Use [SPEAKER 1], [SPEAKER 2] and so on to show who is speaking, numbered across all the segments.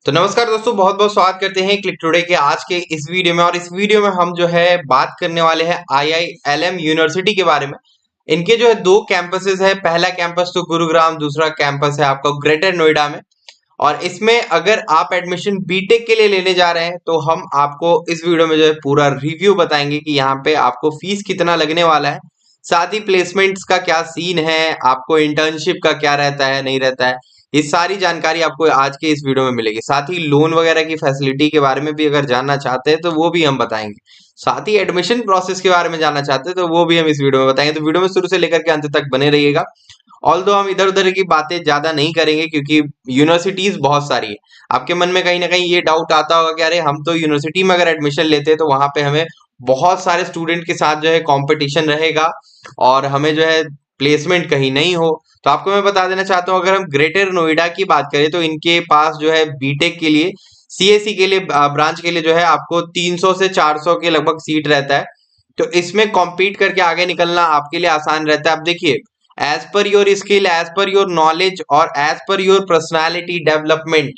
[SPEAKER 1] तो नमस्कार दोस्तों, बहुत बहुत स्वागत करते हैं क्लिक टुडे के आज के इस वीडियो में। और इस वीडियो में हम जो है बात करने वाले हैं IILM यूनिवर्सिटी के बारे में। इनके जो है दो कैंपसेस है। पहला कैंपस तो गुरुग्राम, दूसरा कैंपस है आपका ग्रेटर नोएडा में। और इसमें अगर आप एडमिशन बीटेक के लिए लेने जा रहे हैं तो हम आपको इस वीडियो में जो है पूरा रिव्यू बताएंगे कि यहाँ पे आपको फीस कितना लगने वाला है, साथ ही प्लेसमेंट्स का क्या सीन है, आपको इंटर्नशिप का क्या रहता है नहीं रहता है। ये सारी जानकारी आपको आज के इस वीडियो में मिलेगी। साथ ही लोन वगैरह की फैसिलिटी के बारे में भी अगर जानना चाहते हैं तो वो भी हम बताएंगे। साथ ही एडमिशन प्रोसेस के बारे में जानना चाहते हैं तो वो भी हम इस वीडियो में बताएंगे। तो वीडियो में शुरू से लेकर के अंत तक बने रहिएगा। ऑल्दो हम इधर उधर की बातें ज्यादा नहीं करेंगे क्योंकि यूनिवर्सिटीज बहुत सारी है। आपके मन में कहीं ना कहीं ये डाउट आता होगा कि अरे हम तो यूनिवर्सिटी में अगर एडमिशन लेते हैं तो वहां पे हमें बहुत सारे स्टूडेंट के साथ जो है कंपटीशन रहेगा और हमें जो है प्लेसमेंट कहीं नहीं हो। तो आपको मैं बता देना चाहता हूँ, अगर हम ग्रेटर नोएडा की बात करें तो इनके पास जो है बीटेक के लिए, सीएससी के लिए, ब्रांच के लिए जो है आपको 300 से 400 के लगभग सीट रहता है। तो इसमें कॉम्पीट करके आगे निकलना आपके लिए आसान रहता है। आप देखिए, as per your skill, as per your knowledge और as per your personality development,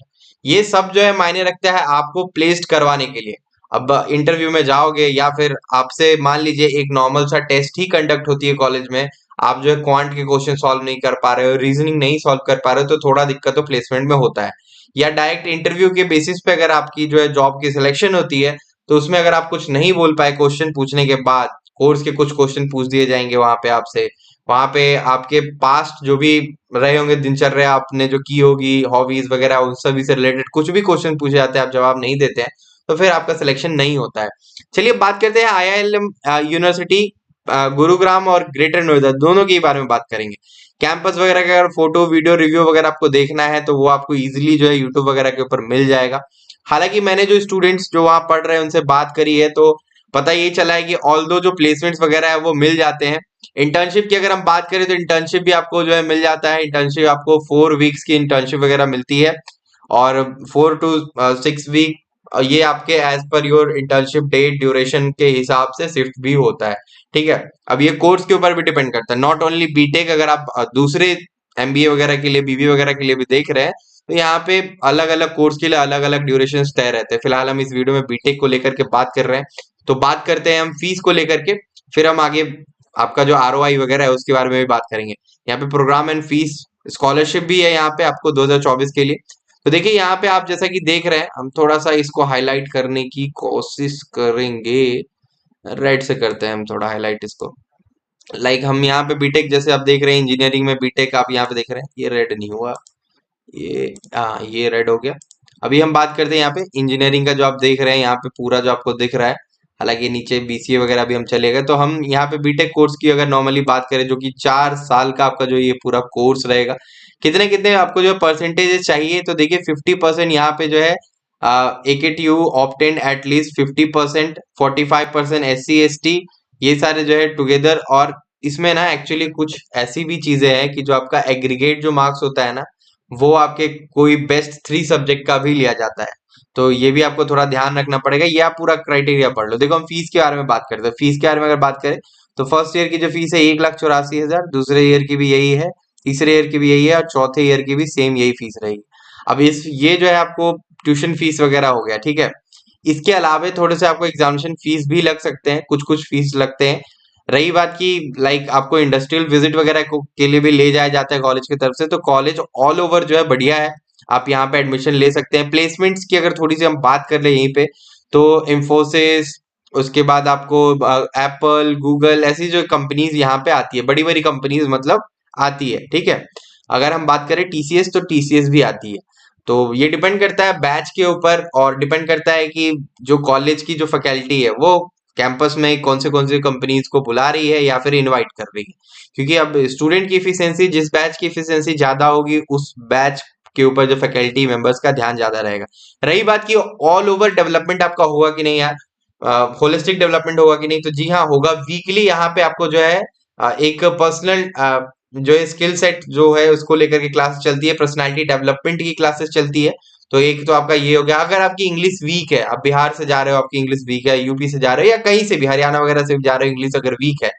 [SPEAKER 1] ये सब जो है मायने रखता है आपको प्लेस्ड करवाने के लिए। अब इंटरव्यू में जाओगे या फिर आपसे मान लीजिए एक नॉर्मल सा टेस्ट ही कंडक्ट होती है कॉलेज में, आप जो है क्वांट के क्वेश्चन सॉल्व नहीं कर पा रहे हो, रीजनिंग नहीं सॉल्व कर पा रहे हो, तो थोड़ा दिक्कत तो प्लेसमेंट में होता है। या डायरेक्ट इंटरव्यू के बेसिस पे अगर आपकी जो है जॉब की सिलेक्शन होती है तो उसमें अगर आप कुछ नहीं बोल पाए क्वेश्चन पूछने के बाद, कोर्स के कुछ क्वेश्चन पूछ दिए जाएंगे वहां पे आपसे। वहां पे आपके पास्ट जो भी रहे होंगे दिनचर्या आपने जो की होगी, हॉबीज वगैरह, उन सभी से रिलेटेड कुछ भी क्वेश्चन पूछे जाते हैं, आप जवाब नहीं देते हैं तो फिर आपका सिलेक्शन नहीं होता है। चलिए बात करते हैं IILM यूनिवर्सिटी गुरुग्राम और ग्रेटर नोएडा दोनों के बारे में बात करेंगे। कैंपस वगैरह का अगर फोटो वीडियो रिव्यू वगैरह आपको देखना है तो वो आपको इजीली जो है यूट्यूब वगैरह के ऊपर मिल जाएगा। हालांकि मैंने जो स्टूडेंट्स जो वहां पढ़ रहे हैं उनसे बात करी है तो पता ये चला है कि ऑल्दो जो प्लेसमेंट्स वगैरह है वो मिल जाते हैं। इंटर्नशिप की अगर हम बात करें तो इंटर्नशिप भी आपको जो है मिल जाता है। इंटर्नशिप आपको 4 वीक्स की इंटर्नशिप वगैरह मिलती है और 4 to 6 वीक ये आपके as per your internship date duration के हिसाब से शिफ्ट भी होता है। ठीक है, अब ये कोर्स के ऊपर भी डिपेंड करता है, नॉट ओनली बीटेक। अगर आप दूसरे एमबीए वगैरह के लिए, बीबी वगैरह के लिए भी देख रहे हैं तो यहाँ पे अलग अलग कोर्स के लिए अलग अलग ड्यूरेशन तय रहते हैं। फिलहाल हम इस वीडियो में बीटेक को लेकर के बात कर रहे हैं, तो बात करते हैं हम फीस को लेकर के। फिर हम आगे आपका जो ROI वगैरह है उसके बारे में भी बात करेंगे। यहाँ पे प्रोग्राम एंड फीस स्कॉलरशिप भी है यहाँ पे आपको 2024 के लिए। तो देखिए यहाँ पे आप जैसा कि देख रहे हैं, हम थोड़ा सा इसको हाईलाइट करने की कोशिश करेंगे। रेड से करते हैं हम थोड़ा हाईलाइट इसको। हम यहाँ पे बीटेक जैसे आप देख रहे हैं, इंजीनियरिंग में बीटेक आप यहाँ पे देख रहे हैं, ये रेड नहीं हुआ, ये रेड हो गया। अभी हम बात करते हैं यहाँ पे इंजीनियरिंग का, जो आप देख रहे हैं यहाँ पे पूरा जो आपको दिख रहा है। हालांकि नीचे बीसीए वगैरह भी हम चले गए, तो हम यहाँ पे बीटेक कोर्स की अगर नॉर्मली बात करें जो कि 4 साल का आपका जो ये पूरा कोर्स रहेगा, कितने कितने आपको जो परसेंटेज चाहिए, तो देखिए 50% यहाँ पे जो है AKTU obtained at least 50%, 45% SC ST, ये सारे जो है टुगेदर। और इसमें ना एक्चुअली कुछ ऐसी भी चीजें हैं कि जो आपका एग्रीगेट जो मार्क्स होता है ना, वो आपके कोई बेस्ट 3 सब्जेक्ट का भी लिया जाता है। तो ये भी आपको थोड़ा ध्यान रखना पड़ेगा। ये आप पूरा क्राइटेरिया पढ़ लो। देखो हम फीस के बारे में बात करते हैं। फीस के बारे में अगर बात करें तो फर्स्ट ईयर की जो फीस है 1,84,000, दूसरे ईयर की भी यही है, तीसरे ईयर की भी यही है और चौथे ईयर की भी सेम यही फीस रहेगी। अब इस ये जो है आपको ट्यूशन फीस वगैरह हो गया, ठीक है। इसके अलावा थोड़े से आपको एग्जामिनेशन फीस भी लग सकते हैं, कुछ कुछ फीस लगते हैं। रही बात की आपको इंडस्ट्रियल विजिट वगैरह के लिए भी ले जाया जाता है कॉलेज की तरफ से, तो कॉलेज ऑल ओवर जो है बढ़िया है, आप यहाँ पे एडमिशन ले सकते हैं। प्लेसमेंट्स की अगर थोड़ी सी हम बात कर ले यहीं पे, तो इंफोसिस, उसके बाद आपको एप्पल, गूगल, ऐसी जो कंपनीज यहाँ पे आती है, बड़ी बड़ी कंपनीज मतलब आती है, ठीक है। अगर हम बात करें TCS, तो TCS भी आती है। तो ये डिपेंड करता है बैच के ऊपर और डिपेंड करता है कि जो कॉलेज की जो फैकल्टी है वो कैंपस में कौन से कंपनीज को बुला रही है या फिर इनवाइट कर रही है। क्योंकि अब स्टूडेंट की एफिशिएंसी, जिस बैच की एफिशिएंसी ज्यादा होगी उस बैच के ऊपर जो फैकल्टी मेंबर्स का ध्यान ज्यादा रहेगा। रही बात की ऑल ओवर डेवलपमेंट आपका होगा कि नहीं यार, होलिस्टिक डेवलपमेंट होगा कि नहीं, तो जी हाँ होगा। वीकली यहाँ पे आपको जो है एक पर्सनल जो है स्किल सेट जो है उसको लेकर के क्लास चलती है, पर्सनालिटी डेवलपमेंट की क्लासेस चलती है। तो एक तो आपका ये हो गया। अगर आपकी इंग्लिश वीक है, आप बिहार से जा रहे हो, आपकी इंग्लिश वीक है, यूपी से जा रहे हो या कहीं से भी, हरियाणा वगैरह से भी जा रहे हो, इंग्लिश अगर वीक है,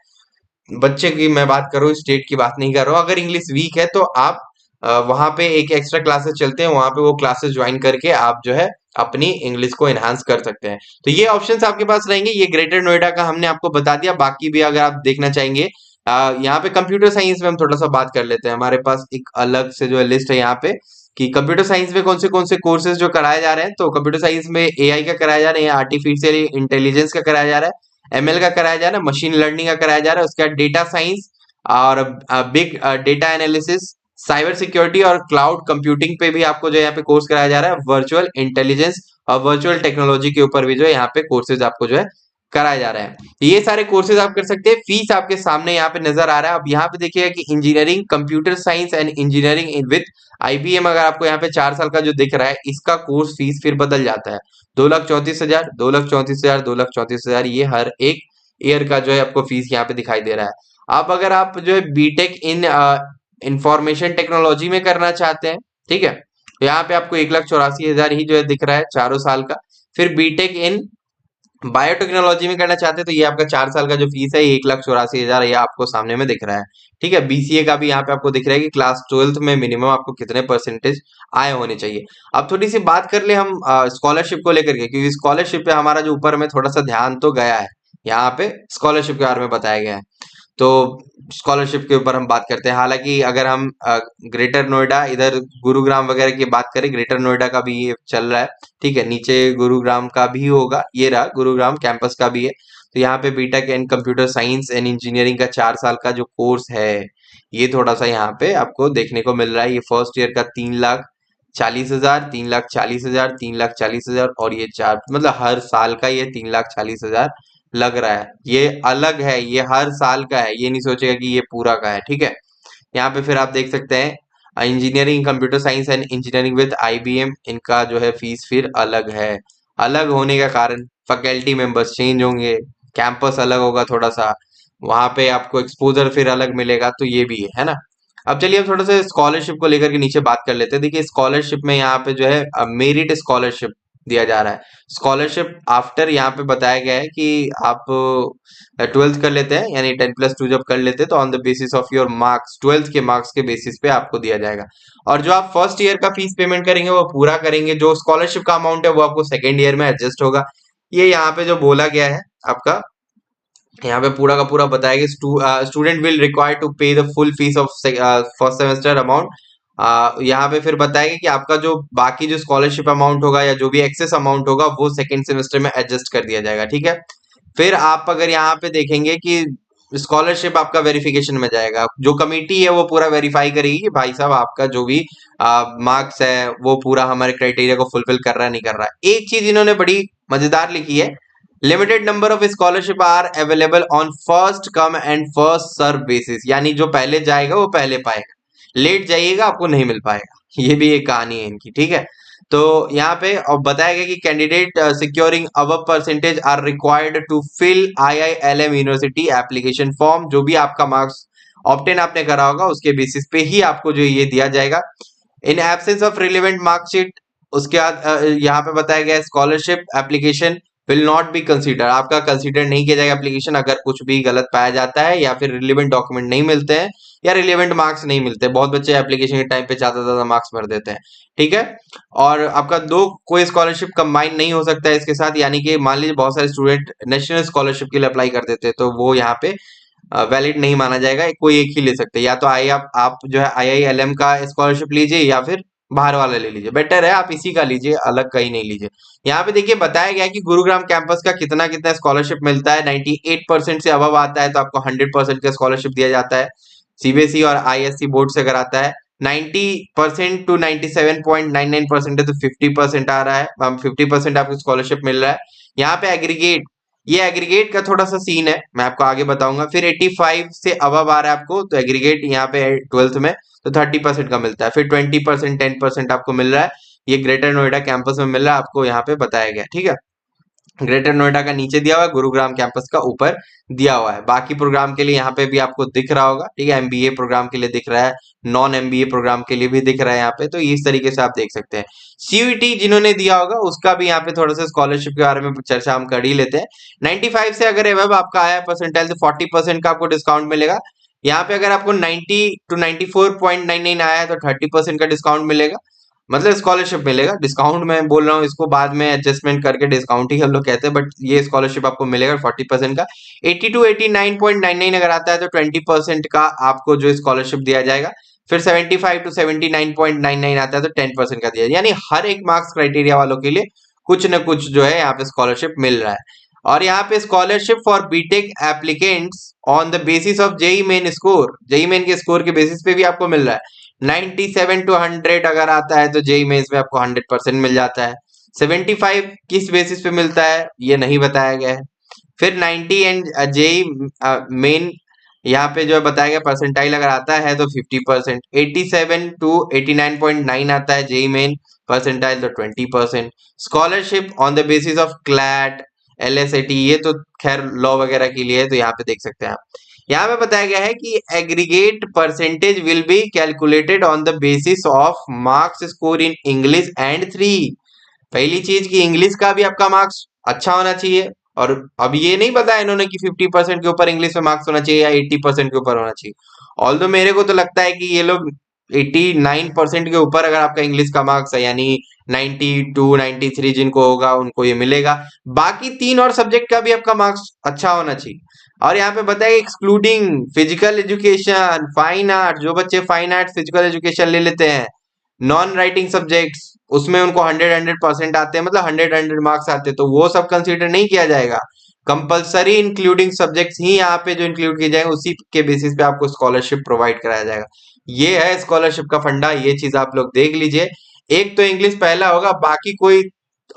[SPEAKER 1] बच्चे की मैं बात कर रहा हूँ, स्टेट की बात नहीं कर रहा हूँ, अगर इंग्लिश वीक है तो आप वहां पे एक एक्स्ट्रा क्लासेस चलते हैं, वहां पे वो क्लासेस ज्वाइन करके आप जो है अपनी इंग्लिश को एनहांस कर सकते हैं। तो ये ऑप्शंस आपके पास रहेंगे। ये ग्रेटर नोएडा का हमने आपको बता दिया, बाकी भी अगर आप देखना चाहेंगे यहाँ पे कंप्यूटर साइंस में हम थोड़ा सा बात कर लेते हैं। हमारे पास एक अलग से जो है लिस्ट है यहाँ पे कि कंप्यूटर साइंस में कौन से कोर्सेज जो कराए जा रहे हैं। तो कंप्यूटर साइंस में एआई का कराया जा रहा है, आर्टिफिशियल इंटेलिजेंस का कराया जा रहा है, एमएल का कराया जा रहा है, मशीन लर्निंग का कराया जा रहा है, उसके बाद डेटा साइंस और big data analysis, cyber security और क्लाउड कंप्यूटिंग पे भी आपको जो है यहाँ पे कोर्स कराया जा रहा है। वर्चुअल इंटेलिजेंस और वर्चुअल टेक्नोलॉजी के ऊपर भी जो है यहाँ पे कोर्सेज आपको जो है कराया जा रहा है। ये सारे कोर्सेज आप कर सकते हैं। फीस आपके सामने यहाँ पे नजर आ रहा है। अब यहाँ पे देखिएगा कि engineering computer science and engineering with IBM अगर आपको यहाँ पे 4 साल का जो दिख रहा है, इसका कोर्स फीस फिर बदल जाता है। 2,34,000, 2,34,000, 2,34,000, ये हर एक ईयर का जो है आपको फीस यहाँ पे दिखाई दे रहा है। अब अगर आप जो है बीटेक इन इंफॉर्मेशन टेक्नोलॉजी में करना चाहते हैं, ठीक है, तो यहाँ पे आपको 1,84,000 ही जो है दिख रहा है 4 साल का। फिर बीटेक इन बायोटेक्नोलॉजी में करना चाहते हैं तो ये आपका 4 साल का जो फीस है ये 1,84,000 ये आपको सामने में दिख रहा है। ठीक है, बीसीए का भी यहाँ पे आपको दिख रहा है कि क्लास 12th में मिनिमम आपको कितने परसेंटेज आए होने चाहिए। अब थोड़ी सी बात कर ले हम स्कॉलरशिप को लेकर के, क्योंकि स्कॉलरशिप पे हमारा जो ऊपर में थोड़ा सा ध्यान तो गया है। यहाँ पे स्कॉलरशिप के बारे में बताया गया है, तो स्कॉलरशिप के ऊपर हम बात करते हैं। हालांकि अगर हम ग्रेटर नोएडा इधर गुरुग्राम वगैरह की बात करें, ग्रेटर नोएडा का भी ये चल रहा है, ठीक है, नीचे गुरुग्राम का भी होगा, ये रहा गुरुग्राम कैंपस का भी है। तो यहाँ पे B Tech and computer science and engineering का 4 साल का जो कोर्स है, ये थोड़ा सा यहाँ पे आपको देखने को मिल रहा है। ये फर्स्ट ईयर का 3,40,000, 3,40,000, 3,40,000 और ये चार, मतलब हर साल का ये 3,40,000 लग रहा है। ये अलग है, ये हर साल का है, ये नहीं सोचेगा कि ये पूरा का है। ठीक है, यहाँ पे फिर आप देख सकते हैं engineering computer science and engineering with IBM, इनका जो है फीस फिर अलग है। अलग होने का कारण फैकल्टी मेंबर्स चेंज होंगे, कैंपस अलग होगा थोड़ा सा, वहां पे आपको एक्सपोजर फिर अलग मिलेगा, तो ये भी है ना। अब चलिए हम थोड़ा सा स्कॉलरशिप को लेकर के नीचे बात कर लेते हैं। देखिए स्कॉलरशिप में यहाँ पे जो है मेरिट स्कॉलरशिप दिया जा रहा है। स्कॉलरशिप आफ्टर यहाँ पे बताया गया है कि आप 12th कर लेते हैं, यानी 10+2 जब कर लेते हैं तो on the basis of your marks, 12th के मार्क्स के बेसिस पे आपको दिया जाएगा। और जो आप फर्स्ट ईयर का फीस पेमेंट करेंगे वो पूरा करेंगे, जो स्कॉलरशिप का अमाउंट है वो आपको सेकेंड ईयर में एडजस्ट होगा। ये यहाँ पे जो बोला गया है आपका, यहाँ पे पूरा का पूरा बताया गया स्टूडेंट विल रिक्वायर टू पे the full fees of first semester amount. यहाँ पे फिर बताया गया कि आपका जो बाकी जो स्कॉलरशिप अमाउंट होगा या जो भी एक्सेस अमाउंट होगा वो सेकेंड सेमेस्टर में एडजस्ट कर दिया जाएगा। ठीक है, फिर आप अगर यहाँ पे देखेंगे कि स्कॉलरशिप आपका वेरिफिकेशन में जाएगा, जो कमेटी है वो पूरा वेरीफाई करेगी कि भाई साहब आपका जो भी मार्क्स है वो पूरा हमारे क्राइटेरिया को फुलफिल कर रहा है नहीं कर रहा है। एक चीज इन्होंने बड़ी मजेदार लिखी है, limited number of scholarship are available on first come and first serve basis, यानी जो पहले जाएगा वो पहले पाएगा, लेट जाइएगा आपको नहीं मिल पाएगा। ये भी एक कहानी है इनकी। ठीक है, तो यहाँ पे और बताया गया कि candidate securing above percentage are required to fill IILM university application form. जो भी आपका मार्क्स ऑब्टेन आपने करा होगा उसके बेसिस पे ही आपको जो ये दिया जाएगा। In absence of relevant marksheet, उसके बाद यहाँ पे बताया गया scholarship application will not be consider, आपका कंसीडर नहीं किया जाएगा एप्लीकेशन अगर कुछ भी गलत पाया जाता है या फिर रिलेवेंट डॉक्यूमेंट नहीं मिलते हैं या रिलेवेंट मार्क्स नहीं मिलते। बहुत बच्चे एप्लीकेशन के टाइम पे ज्यादा मार्क्स भर देते हैं। ठीक है, और आपका दो कोई स्कॉलरशिप कंबाइन नहीं हो सकता है इसके साथ, यानी कि मान लीजिए बहुत सारे स्टूडेंट नेशनल स्कॉलरशिप के लिए अप्लाई कर देते हैं तो वो यहाँ पे वैलिड नहीं माना जाएगा, कोई एक ही ले सकते हैं। या तो आप जो है IILM का स्कॉलरशिप लीजिए या फिर बाहर वाला ले लीजिए, बेटर है आप इसी का लीजिए, अलग कहीं नहीं लीजिए। यहाँ पे देखिए बताया गया है कि गुरुग्राम कैंपस का कितना कितना स्कॉलरशिप मिलता है। 98% से अबव आता है तो आपको 100% का स्कॉलरशिप दिया जाता है। सीबीएसई और ISC बोर्ड से अगर आता है 90% टू 97.99% है तो 50% आ रहा है, 50% आपको स्कॉलरशिप मिल रहा है। यहाँ पे एग्रीगेट, ये एग्रीगेट का थोड़ा सा सीन है, मैं आपको आगे बताऊंगा। फिर 85 से अबव आ रहा है आपको तो एग्रीगेट यहाँ पे 12th में तो 30% का मिलता है। फिर 20% 10% आपको मिल रहा है, ये ग्रेटर नोएडा कैंपस में मिल रहा है आपको, यहाँ पे बताया गया। ठीक है, ग्रेटर नोएडा का नीचे दिया हुआ है, गुरुग्राम कैंपस का ऊपर दिया हुआ है। बाकी प्रोग्राम के लिए यहाँ पे भी आपको दिख रहा होगा। ठीक है, MBA प्रोग्राम के लिए दिख रहा है, नॉन MBA प्रोग्राम के लिए भी दिख रहा है यहाँ पे, तो इस तरीके से आप देख सकते हैं। CUET जिन्होंने दिया होगा उसका भी यहाँ पे थोड़ा सा स्कॉलरशिप के बारे में चर्चा हम कर ही लेते हैं। 95 से अगर एवब आपका आया परसेंटाइल तो 40% का आपको डिस्काउंट मिलेगा। यहाँ पे अगर आपको 90 to 94.99 आया है तो 30% का डिस्काउंट मिलेगा, मतलब स्कॉलरशिप मिलेगा। डिस्काउंट मैं बोल रहा हूँ, इसको बाद में एडजस्टमेंट करके डिस्काउंट ही हम लोग कहते हैं, बट ये स्कॉलरशिप आपको मिलेगा 40% का। 80 to 89.99 अगर आता है तो 20% का आपको जो स्कॉलरशिप दिया जाएगा। फिर 75 to 79.99 आता है तो 10% का दिया जाएगा। यानी हर एक मार्क्स क्राइटेरिया वालों के लिए कुछ न कुछ जो है यहाँ पे स्कॉलरशिप मिल रहा है। और यहाँ पे scholarship for B Tech applicants on the basis of JEE Main score, JEE Main के स्कोर के बेसिस पे भी आपको मिल रहा है। 97 to 100 अगर आता है तो जेई मेंस में आपको 100% मिल जाता है। 75 किस बेसिस पे मिलता है ये नहीं बताया गया है। फिर 90 एंड जेई मेन यहाँ पे जो है बताया गया परसेंटाइल अगर आता है तो 50%। 87 to 89.9 आता है जेई मेन परसेंटाइल तो 20%। Scholarship on the basis of CLAT LSAT, ये तो खैर लॉ वगैरह के लिए है, तो यहाँ पे देख सकते हैं आप। यहाँ पे बताया गया है कि aggregate percentage will be calculated on the basis of marks score in English and three. पहली चीज कि इंग्लिश का भी आपका मार्क्स अच्छा होना चाहिए, और अब ये नहीं बताया इन्होंने कि 50% के ऊपर इंग्लिश में मार्क्स होना चाहिए या 80% के ऊपर होना चाहिए। ऑल्दो मेरे को तो लगता है कि ये लोग 89% के ऊपर अगर आपका इंग्लिश का मार्क्स है, यानी 92 93 जिनको होगा उनको ये मिलेगा। बाकी तीन और सब्जेक्ट का भी आपका मार्क्स अच्छा होना चाहिए। और यहाँ पे बताया excluding physical education, fine art, जो बच्चे फाइन आर्ट फिजिकल एजुकेशन ले लेते हैं, नॉन राइटिंग सब्जेक्ट्स उसमें उनको 100% आते हैं, मतलब 100 मार्क्स आते हैं, तो वो सब कंसीडर नहीं किया जाएगा। कंपलसरी इंक्लूडिंग सब्जेक्ट्स ही यहाँ पे जो इंक्लूड किए जाएंगे उसी के बेसिस पे आपको स्कॉलरशिप प्रोवाइड कराया जाएगा। ये है स्कॉलरशिप का फंडा, ये चीज आप लोग देख लीजिए। एक तो इंग्लिश पहला होगा, बाकी कोई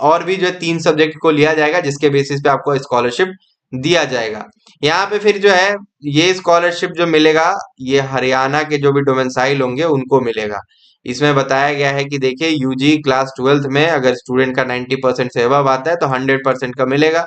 [SPEAKER 1] और भी जो है 3 सब्जेक्ट को लिया जाएगा जिसके बेसिस पे आपको स्कॉलरशिप दिया जाएगा। यहाँ पे फिर जो है ये स्कॉलरशिप जो मिलेगा ये हरियाणा के जो भी डोमेसाइल होंगे उनको मिलेगा। इसमें बताया गया है कि देखिए यूजी क्लास 12th में अगर स्टूडेंट का 90% से अबव आता है तो 100% का मिलेगा,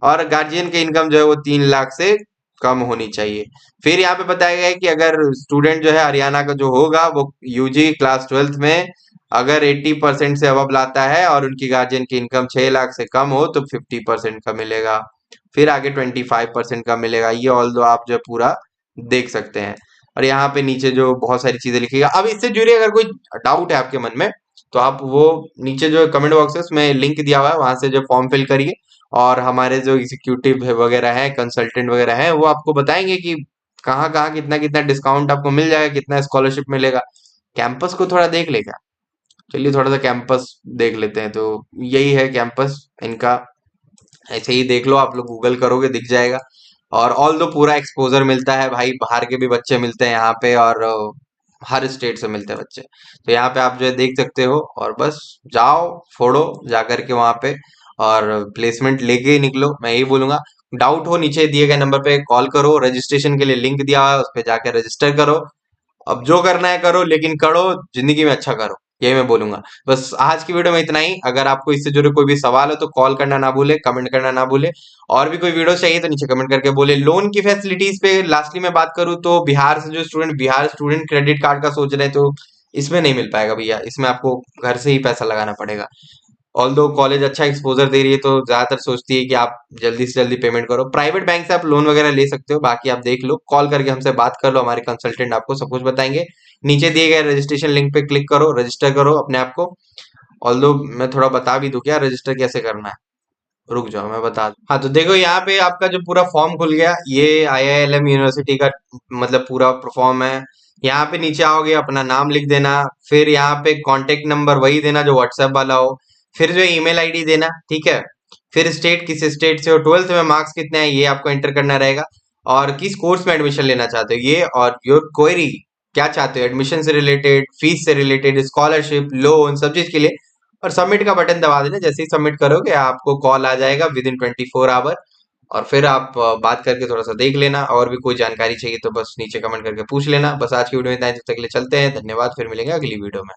[SPEAKER 1] और गार्जियन की इनकम जो है वो 3 लाख से कम होनी चाहिए। फिर यहाँ पे बताया गया है कि अगर स्टूडेंट जो है हरियाणा का जो होगा वो यूजी क्लास 12th में अगर 80% से अबव लाता है और उनकी गार्जियन की इनकम 6 लाख से कम हो तो 50% का मिलेगा। फिर आगे 25% का मिलेगा। ये ऑल दो आप जो है पूरा देख सकते हैं। और यहाँ पे नीचे जो बहुत सारी चीजें लिखी है, अब इससे जुड़े अगर कोई डाउट है आपके मन में तो आप वो नीचे जो कमेंट बॉक्सेस में लिंक दिया हुआ है वहां से जो फॉर्म फिल करिए, और हमारे जो एग्जीक्यूटिव वगैरह है, कंसल्टेंट वगैरह है, वो आपको बताएंगे कि कहाँ कहाँ कितना कितना डिस्काउंट आपको मिल जाएगा, कितना स्कॉलरशिप मिलेगा। कैंपस को थोड़ा देख लेगा, चलिए थोड़ा सा कैंपस देख लेते हैं। तो यही है कैंपस इनका, ऐसे ही देख लो, आप लोग गूगल करोगे दिख जाएगा। और ऑल दो पूरा एक्सपोजर मिलता है भाई, बाहर के भी बच्चे मिलते हैं यहाँ पे, और हर स्टेट से मिलते हैं बच्चे। तो यहाँ पे आप जो है देख सकते हो, और बस जाओ फोड़ो जा करके वहां पे, और प्लेसमेंट लेके ही निकलो, मैं यही बोलूंगा। डाउट हो नीचे दिए गए नंबर पे कॉल करो, रजिस्ट्रेशन के लिए लिंक दिया हुआ है उस पर जाकर रजिस्टर करो। अब जो करना है करो, लेकिन करो जिंदगी में अच्छा करो, यही मैं बोलूंगा। बस आज की वीडियो में इतना ही। अगर आपको इससे जुड़े कोई भी सवाल हो तो कॉल करना ना भूले, कमेंट करना ना भूले। और भी कोई वीडियो चाहिए तो नीचे कमेंट करके बोले। लोन की फैसिलिटीज पे लास्टली मैं बात करूं तो बिहार से जो student Bihar student credit card का सोच रहे हैं तो इसमें नहीं मिल पाएगा भैया, इसमें आपको घर से ही पैसा लगाना पड़ेगा। ऑल दो कॉलेज अच्छा एक्सपोजर दे रही है तो ज्यादातर सोचती है कि आप जल्दी से जल्दी पेमेंट करो। प्राइवेट बैंक से आप लोन वगैरह ले सकते हो, बाकी आप देख लो, कॉल करके हमसे बात कर लो, हमारे कंसल्टेंट आपको सब कुछ बताएंगे। नीचे दिए गए रजिस्ट्रेशन लिंक पे क्लिक करो, रजिस्टर करो अपने आप को। ऑल दो मैं थोड़ा बता भी दूं क्या रजिस्टर कैसे करना है, रुक जाओ मैं बता दूं। हाँ तो देखो यहाँ पे आपका जो पूरा फॉर्म खुल गया, ये आईआईएलएम यूनिवर्सिटी का मतलब पूरा फॉर्म है। यहाँ पे नीचे आओगे, अपना नाम लिख देना, फिर यहाँ पे कांटेक्ट नंबर वही देना जो व्हाट्सएप वाला हो, फिर जो ईमेल आईडी देना, ठीक है। फिर स्टेट, किस स्टेट से हो, 12th में मार्क्स कितने हैं ये आपको एंटर करना रहेगा, और किस कोर्स में एडमिशन लेना चाहते हो ये, और योर क्वेरी क्या चाहते हो, एडमिशन से रिलेटेड, फीस से रिलेटेड, स्कॉलरशिप, लोन, सब चीज के लिए। और सबमिट का बटन दबा देना, जैसे ही सबमिट करोगे आपको कॉल आ जाएगा विद इन 24 आवर, और फिर आप बात करके थोड़ा सा देख लेना। और भी कोई जानकारी चाहिए तो बस नीचे कमेंट करके पूछ लेना। बस आज की वीडियो में इतना ही, तब तक के लिए चलते हैं, धन्यवाद, फिर मिलेंगे अगली वीडियो में।